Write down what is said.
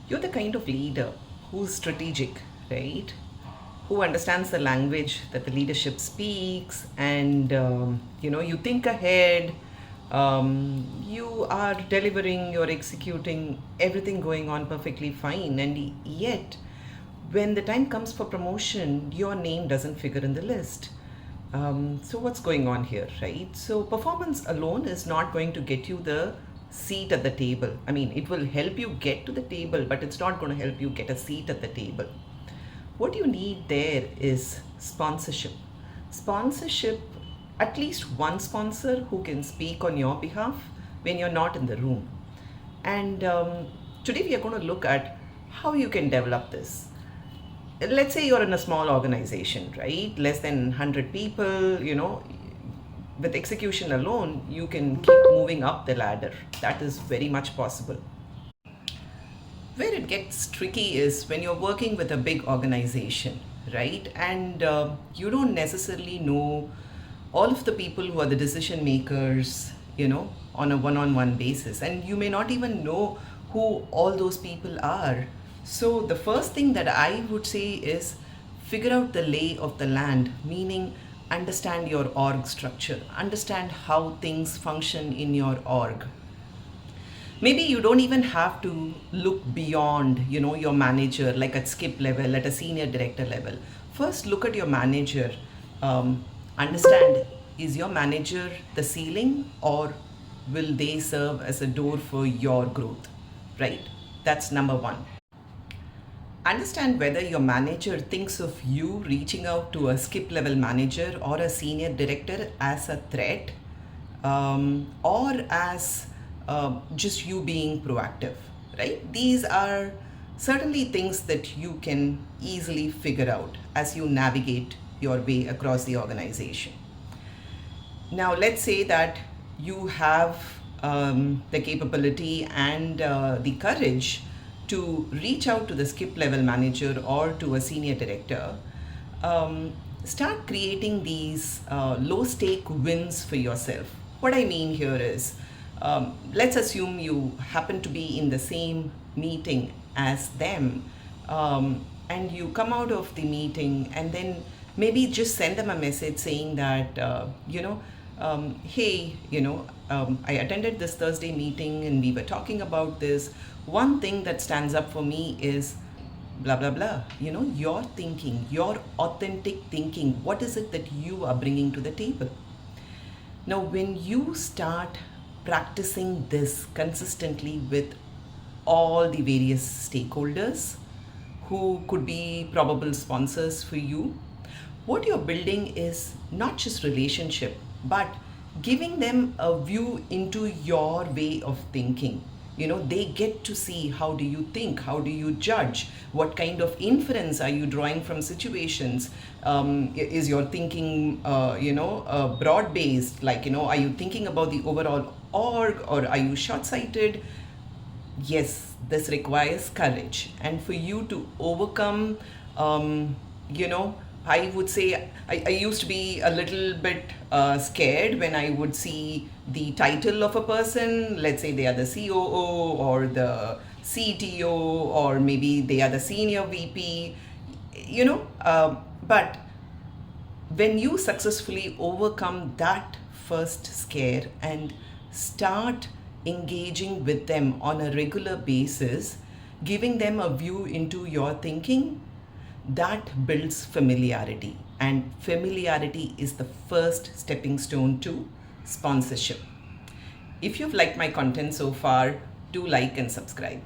You're the kind of leader who's strategic, right? Who understands the language that the leadership speaks, and you think ahead. You are delivering, you're executing, everything going on perfectly fine, and yet when the time comes for promotion, your name doesn't figure in the list. So what's going on here, right? So performance alone is not going to get you the seat at the table. I mean, it will help you get to the table, but it's not going to help you get a seat at the table. What you need there is sponsorship. Sponsorship, at least one sponsor who can speak on your behalf when you're not in the room. And today we are going to look at how you can develop this. Let's say you're in a small organization, right? Less than 100 people, with execution alone, you can keep moving up the ladder. That is very much possible. Where it gets tricky is when you're working with a big organization, right? And you don't necessarily know all of the people who are the decision makers, on a one on one basis. And you may not even know who all those people are. So, the first thing that I would say is figure out the lay of the land, meaning understand your org structure, understand how things function in your org. Maybe you don't even have to look beyond your manager, like at skip level, at a senior director level. First look at your manager. Understand, is your manager the ceiling, or will they serve as a door for your growth, right? That's number one. Understand whether your manager thinks of you reaching out to a skip level manager or a senior director as a threat, or as just you being proactive, right? These are certainly things that you can easily figure out as you navigate your way across the organization. Now, let's say that you have the capability and the courage to reach out to the skip level manager or to a senior director. Start creating these low stake wins for yourself. What I mean here is, let's assume you happen to be in the same meeting as them, and you come out of the meeting and then maybe just send them a message saying that, hey, I attended this Thursday meeting and we were talking about this. One thing that stands up for me is blah, blah, blah. Your thinking, your authentic thinking. What is it that you are bringing to the table? Now, when you start practicing this consistently with all the various stakeholders who could be probable sponsors for you, what you're building is not just relationship, but giving them a view into your way of thinking. They get to see, how do you think, how do you judge, what kind of inference are you drawing from situations. Is your thinking broad based, like, are you thinking about the overall org, or are you short sighted? Yes, this requires courage, and for you to overcome, I would say I used to be a little bit scared when I would see the title of a person. Let's say they are the COO or the CTO, or maybe they are the senior VP, but when you successfully overcome that first scare and start engaging with them on a regular basis, giving them a view into your thinking, that builds familiarity. And familiarity is the first stepping stone to sponsorship. If you've liked my content so far, do like and subscribe.